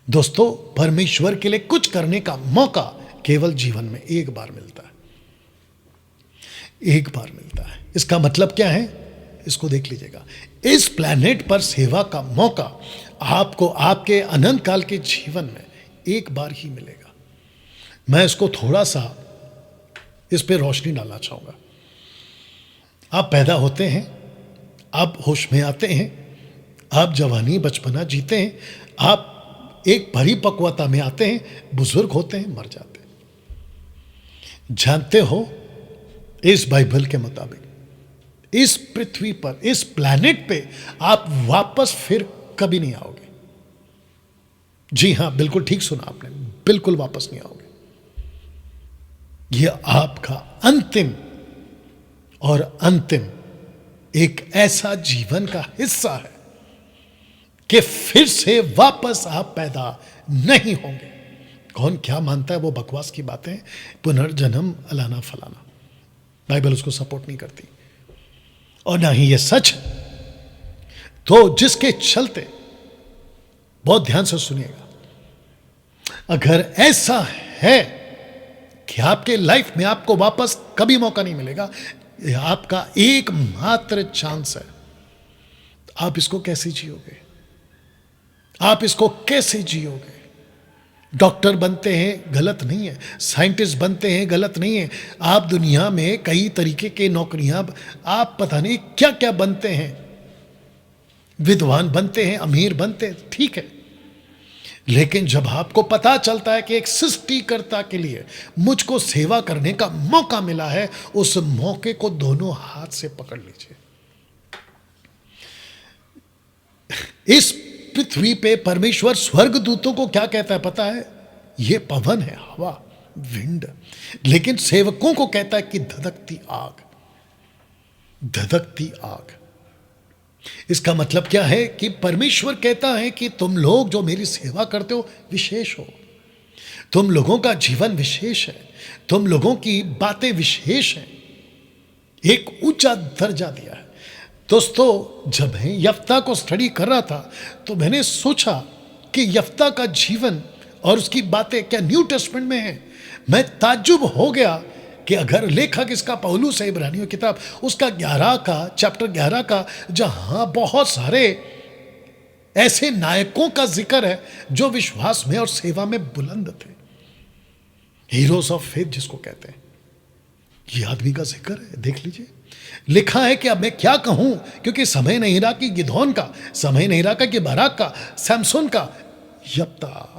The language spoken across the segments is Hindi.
दोस्तों, परमेश्वर के लिए कुछ करने का मौका केवल जीवन में एक बार मिलता है, एक बार मिलता है। इसका मतलब क्या है, इसको देख लीजिएगा। इस प्लैनेट पर सेवा का मौका आपको आपके अनंत काल के जीवन में एक बार ही मिलेगा। मैं इसको थोड़ा सा इस पे रोशनी डालना चाहूंगा। आप पैदा होते हैं, आप होश में आते हैं, आप जवानी बचपना जीते हैं, आप एक परिपक्वता में आते हैं, बुजुर्ग होते हैं, मर जाते हैं। जानते हो, इस बाइबल के मुताबिक इस पृथ्वी पर, इस प्लैनेट पे आप वापस फिर कभी नहीं आओगे। जी हां, बिल्कुल ठीक सुना आपने, बिल्कुल वापस नहीं आओगे। यह आपका अंतिम और अंतिम एक ऐसा जीवन का हिस्सा है कि फिर से वापस आप पैदा नहीं होंगे। कौन क्या मानता है वो बकवास की बातें, पुनर्जन्म अलाना फलाना, बाइबल उसको सपोर्ट नहीं करती और ना ही ये सच है। तो जिसके चलते, बहुत ध्यान से सुनिएगा, अगर ऐसा है कि आपके लाइफ में आपको वापस कभी मौका नहीं मिलेगा, यह आपका एकमात्र चांस है, आप इसको कैसे जियोगे? आप इसको कैसे जियोगे? डॉक्टर बनते हैं, गलत नहीं है। साइंटिस्ट बनते हैं, गलत नहीं है। आप दुनिया में कई तरीके के नौकरियां, आप पता नहीं क्या क्या बनते हैं, विद्वान बनते हैं, अमीर बनते हैं, ठीक है। लेकिन जब आपको पता चलता है कि एक सृष्टिकर्ता के लिए मुझको सेवा करने का मौका मिला है, उस मौके को दोनों हाथ से पकड़ लीजिए। इस पृथ्वी पे परमेश्वर स्वर्गदूतों को क्या कहता है पता है? ये पवन है, हवा, विंड। लेकिन सेवकों को कहता है कि धधकती आग, धधकती आग। इसका मतलब क्या है कि परमेश्वर कहता है कि तुम लोग जो मेरी सेवा करते हो विशेष हो, तुम लोगों का जीवन विशेष है, तुम लोगों की बातें विशेष हैं, एक ऊंचा दर्जा दिया है। दोस्तों, जब मैं यफ्ता को स्टडी कर रहा था तो मैंने सोचा कि यफ्ता का जीवन और उसकी बातें क्या न्यू टेस्टमेंट में है। मैं ताज्जुब हो गया कि अगर लेखक इसका पौलुस है, इब्रानियों की किताब, उसका चैप्टर 11 का, जहां बहुत सारे ऐसे नायकों का जिक्र है जो विश्वास में और सेवा में बुलंद थे, हीरोज ऑफ फेथ जिसको कहते हैं, ये आदमी का जिक्र है, देख लीजिए। लिखा है कि अब मैं क्या कहूं, क्योंकि समय नहीं रहा कि गिदोन का, समय नहीं रहा कि बाराक का, सैमसन का, यफ्ता।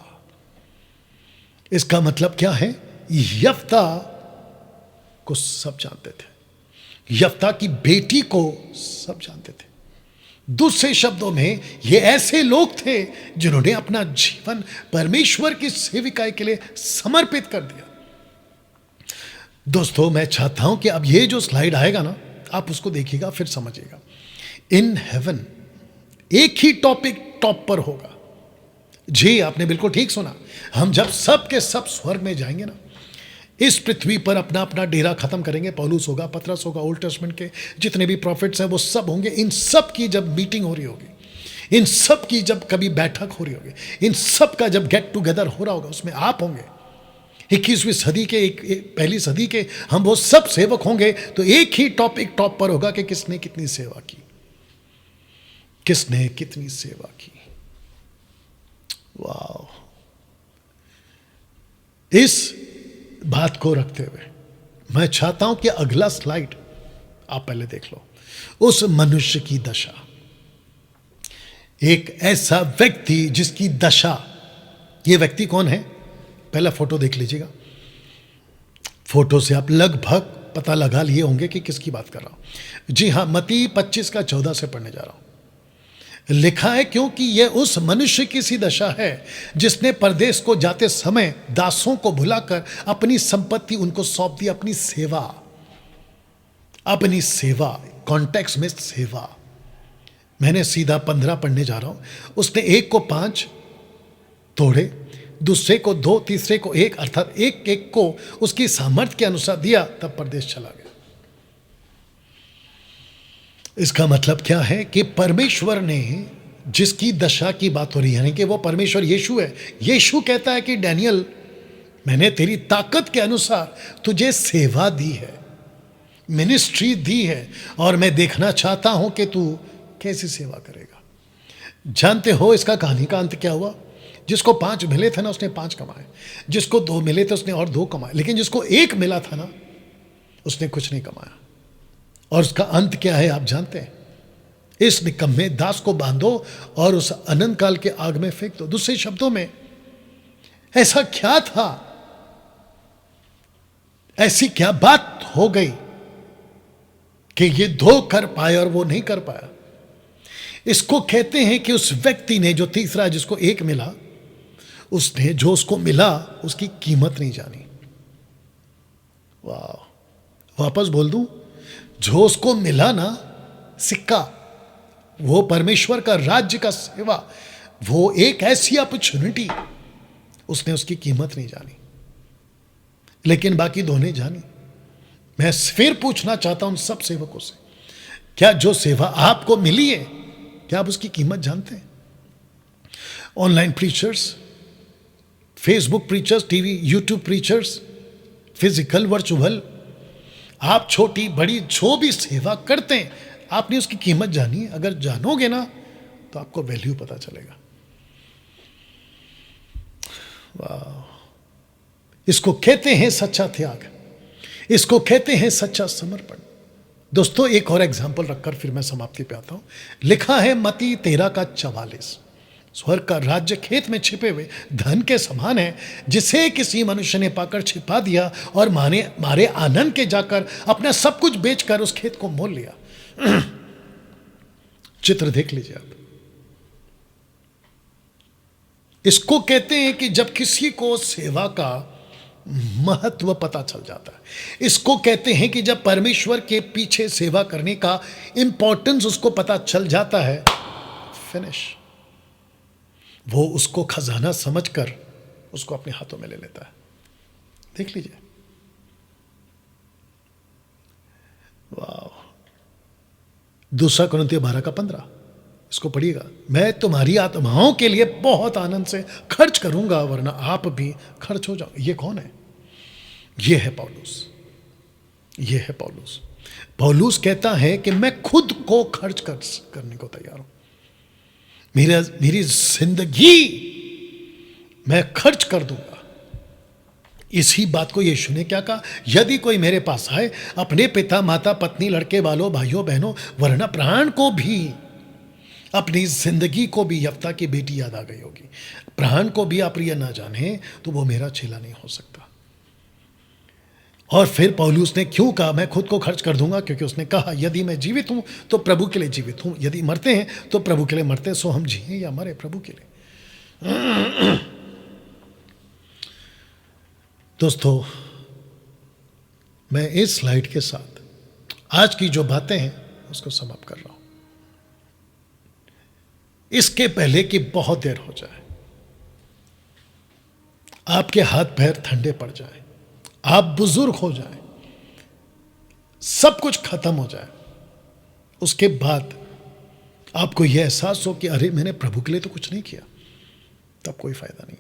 इसका मतलब क्या है? यफ्ता को सब जानते थे, यफ्ता की बेटी को सब जानते थे। दूसरे शब्दों में, ये ऐसे लोग थे जिन्होंने अपना जीवन परमेश्वर की सेविकाई के लिए समर्पित कर दिया। दोस्तों, मैं चाहता हूं कि अब ये जो स्लाइड आएगा ना, आप उसको देखिएगा, फिर समझिएगा। इन हेवन एक ही टॉपिक टॉप पर होगा। जी, आपने बिल्कुल ठीक सुना। हम जब सब के सब स्वर्ग में जाएंगे ना, इस पृथ्वी पर अपना अपना डेरा खत्म करेंगे। पौलुस होगा, पतरस होगा, ओल्ड टेस्टमेंट के जितने भी प्रॉफिट्स हैं वो सब होंगे। इन सब की जब मीटिंग हो रही होगी, इन सब की जब कभी बैठक हो रही होगी, इन सब का जब गेट टुगेदर हो रहा होगा, उसमें आप होंगे। 21वीं सदी के, पहली सदी के हम वो सब सेवक होंगे। तो एक ही टॉपिक टॉप पर होगा कि किसने कितनी सेवा की, किसने कितनी सेवा की। वाह! इस बात को रखते हुए मैं चाहता हूं कि अगला स्लाइड आप पहले देख लो। उस मनुष्य की दशा, एक ऐसा व्यक्ति जिसकी दशा, ये व्यक्ति कौन है? पहला फोटो देख लीजिएगा। फोटो से आप लगभग पता लगा लिए होंगे कि किसकी बात कर रहा हूं। जी हां, मत्ती 25 का 14 से पढ़ने जा रहा हूं। लिखा है, क्योंकि यह उस मनुष्य की सी दशा है जिसने परदेश को जाते समय दासों को भुलाकर अपनी संपत्ति उनको सौंप दी। अपनी सेवा, अपनी सेवा, कॉन्टेक्स्ट में सेवा। मैंने सीधा 15 पढ़ने जा रहा हूं। उसने एक को 5 तोड़े, दूसरे को 2, तीसरे को 1, अर्थात एक एक को उसकी सामर्थ्य के अनुसार दिया, तब परदेश चला गया। इसका मतलब क्या है कि परमेश्वर ने जिसकी दशा की बात हो रही है, यानी कि वो परमेश्वर यीशु है। यीशु कहता है कि डैनियल, मैंने तेरी ताकत के अनुसार तुझे सेवा दी है, मिनिस्ट्री दी है, और मैं देखना चाहता हूं कि तू कैसी सेवा करेगा। जानते हो इसका कहानी का अंत क्या हुआ? जिसको 5 मिले थे ना, उसने 5 कमाए। जिसको 2 मिले थे, उसने और 2 कमाए। लेकिन जिसको 1 मिला था ना, उसने कुछ नहीं कमाया। और उसका अंत क्या है आप जानते हैं? इस निकम्मे दास को बांधो और उस अनंत काल के आग में फेंक दो। दूसरे शब्दों में, ऐसा क्या था, ऐसी क्या बात हो गई कि ये 2 कर पाए और वो नहीं कर पाया? इसको कहते हैं कि उस व्यक्ति ने, जो तीसरा जिसको 1 मिला, उसने जो उसको मिला उसकी कीमत नहीं जानी। वाह! वापस बोल दूं, जो उसको मिला ना, सिक्का, वो परमेश्वर का राज्य का सेवा, वो एक ऐसी अपॉर्चुनिटी, उसने उसकी कीमत नहीं जानी, लेकिन बाकी 2 ने जानी। मैं फिर पूछना चाहता हूं सब सेवकों से, क्या जो सेवा आपको मिली है, क्या आप उसकी कीमत जानते हैं? Online preachers, Facebook preachers, TV YouTube preachers, physical virtual, आप छोटी बड़ी जो भी सेवा करते हैं, आपने उसकी कीमत जानी है? अगर जानोगे ना, तो आपको वैल्यू पता चलेगा। वाह! इसको कहते हैं सच्चा त्याग, इसको कहते हैं सच्चा समर्पण। दोस्तों, एक और एग्जाम्पल रखकर फिर मैं समाप्ति पे आता हूं। लिखा है मत्ती 13:44, स्वर्ग का राज्य खेत में छिपे हुए धन के समान है, जिसे किसी मनुष्य ने पाकर छिपा दिया और मारे आनंद के जाकर अपना सब कुछ बेचकर उस खेत को मोल लिया। चित्र देख लीजिए आप। इसको कहते हैं कि जब किसी को सेवा का महत्व पता चल जाता है। इसको कहते हैं कि जब परमेश्वर के पीछे सेवा करने का इंपॉर्टेंस उसको पता चल जाता है, फिनिश। वो उसको खजाना समझकर उसको अपने हाथों में ले लेता है। देख लीजिए। वाह! 2 कुरिन्थियों 12:15, इसको पढ़िएगा। मैं तुम्हारी आत्माओं के लिए बहुत आनंद से खर्च करूंगा, वरना आप भी खर्च हो जाओ। ये कौन है? ये है पौलुस। ये है पौलुस। पौलुस कहता है कि मैं खुद को खर्च करने को तैयार हूं। मेरी जिंदगी मैं खर्च कर दूंगा। इसी बात को यीशु ने क्या कहा? यदि कोई मेरे पास आए, अपने पिता माता पत्नी लड़के वालों भाइयों बहनों वरना प्राण को भी, अपनी जिंदगी को भी, यफ्ता की बेटी याद आ गई होगी, प्राण को भी अप्रिय ना जाने, तो वो मेरा चेला नहीं हो सकता। और फिर पौलुस ने क्यों कहा मैं खुद को खर्च कर दूंगा? क्योंकि उसने कहा यदि मैं जीवित हूं तो प्रभु के लिए जीवित हूं, यदि मरते हैं तो प्रभु के लिए मरते, सो हम जिए या मरे प्रभु के लिए। दोस्तों, मैं इस स्लाइड के साथ आज की जो बातें हैं उसको समाप्त कर रहा हूं। इसके पहले कि बहुत देर हो जाए, आपके हाथ पैर ठंडे पड़ जाए, आप बुजुर्ग हो जाए, सब कुछ खत्म हो जाए, उसके बाद आपको यह एहसास हो कि अरे मैंने प्रभु के लिए तो कुछ नहीं किया, तब कोई फायदा नहीं।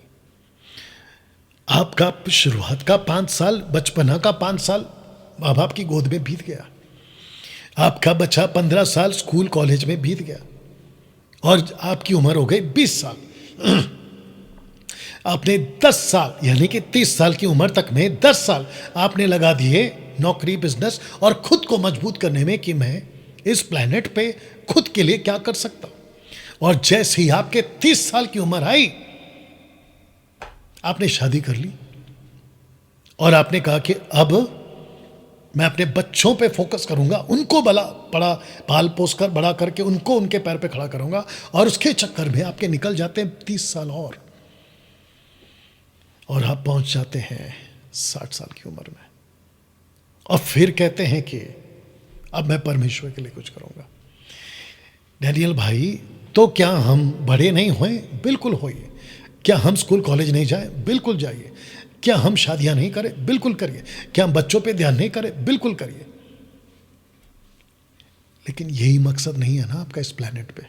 आपका शुरुआत का 5 साल, बचपना का 5 साल माँ बाप की गोद में बीत गया। आपका बच्चा 15 साल स्कूल कॉलेज में बीत गया और आपकी उम्र हो गई 20 साल। आपने 10 साल यानी कि 30 साल की उम्र तक में 10 साल आपने लगा दिए नौकरी, बिजनेस और खुद को मजबूत करने में कि मैं इस प्लेनेट पे खुद के लिए क्या कर सकता हूं। और जैसे ही आपके 30 साल की उम्र आई, आपने शादी कर ली और आपने कहा कि अब मैं अपने बच्चों पे फोकस करूंगा, उनको बड़ा पाल पोस कर बड़ा करके उनको उनके पैर पे खड़ा करूंगा। और उसके चक्कर में आपके निकल जाते हैं 30 साल और आप पहुंच जाते हैं 60 साल की उम्र में और फिर कहते हैं कि अब मैं परमेश्वर के लिए कुछ करूंगा। डैनियल भाई, तो क्या हम बड़े नहीं हुए? बिल्कुल होइए। क्या हम स्कूल कॉलेज नहीं जाए? बिल्कुल जाइए। क्या हम शादियां नहीं करें? बिल्कुल करिए। क्या हम बच्चों पे ध्यान नहीं करें? बिल्कुल करिए। लेकिन यही मकसद नहीं है ना आपका इस प्लेनेट पे।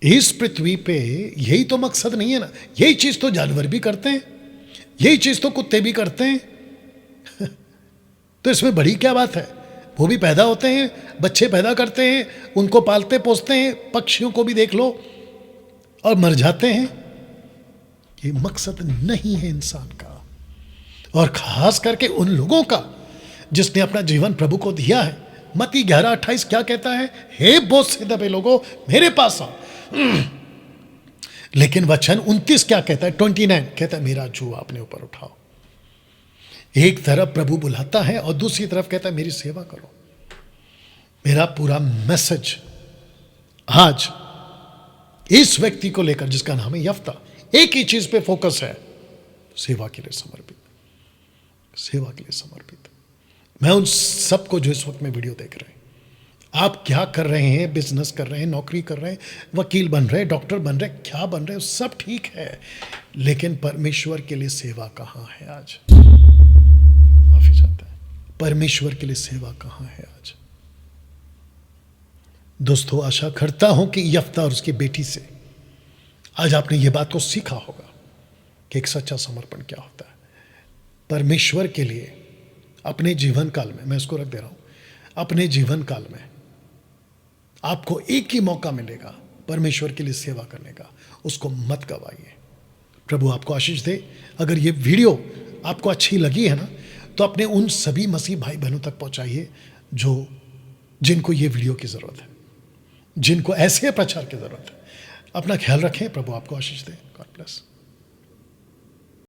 इस पृथ्वी पे यही तो मकसद नहीं है ना? यही चीज तो जानवर भी करते हैं, यही चीज तो कुत्ते भी करते हैं। तो इसमें बड़ी क्या बात है? वो भी पैदा होते हैं, बच्चे पैदा करते हैं, उनको पालते पोसते हैं, पक्षियों को भी देख लो, और मर जाते हैं। ये मकसद नहीं है इंसान का, और खास करके उन लोगों का जिसने अपना जीवन प्रभु को दिया है। मत्ती 11:28 क्या कहता है? हे बोझ से दबे लोगों, मेरे पास आओ। लेकिन वचन 29 क्या कहता है? 29 कहता है, मेरा जुआ अपने ऊपर उठाओ। एक तरफ प्रभु बुलाता है और दूसरी तरफ कहता है, मेरी सेवा करो। मेरा पूरा मैसेज आज इस व्यक्ति को लेकर, जिसका नाम है यफ्ता, एक ही चीज पे फोकस है, सेवा के लिए समर्पित, सेवा के लिए समर्पित। मैं उन सबको जो इस वक्त में वीडियो देख रहे हैं, आप क्या कर रहे हैं, बिजनेस कर रहे हैं, नौकरी कर रहे हैं, वकील बन रहे हैं, डॉक्टर बन रहे हैं, क्या बन रहे हैं, सब ठीक है, लेकिन परमेश्वर के लिए सेवा कहाँ है आज? माफी चाहता है, परमेश्वर के लिए सेवा कहाँ है आज? दोस्तों, आशा करता हूं कि यफ्ता और उसकी बेटी से आज आपने ये बात को सीखा होगा कि एक सच्चा समर्पण क्या होता है। परमेश्वर के लिए अपने जीवन काल में, मैं इसको रख दे रहा हूं, अपने जीवन काल में आपको एक ही मौका मिलेगा परमेश्वर के लिए सेवा करने का, उसको मत गवाइए। प्रभु आपको आशीष दे। अगर ये वीडियो आपको अच्छी लगी है ना, तो अपने उन सभी मसीह भाई बहनों तक पहुंचाइए जिनको ये वीडियो की ज़रूरत है, जिनको ऐसे प्रचार की ज़रूरत है। अपना ख्याल रखें। प्रभु आपको आशीष दे। God bless.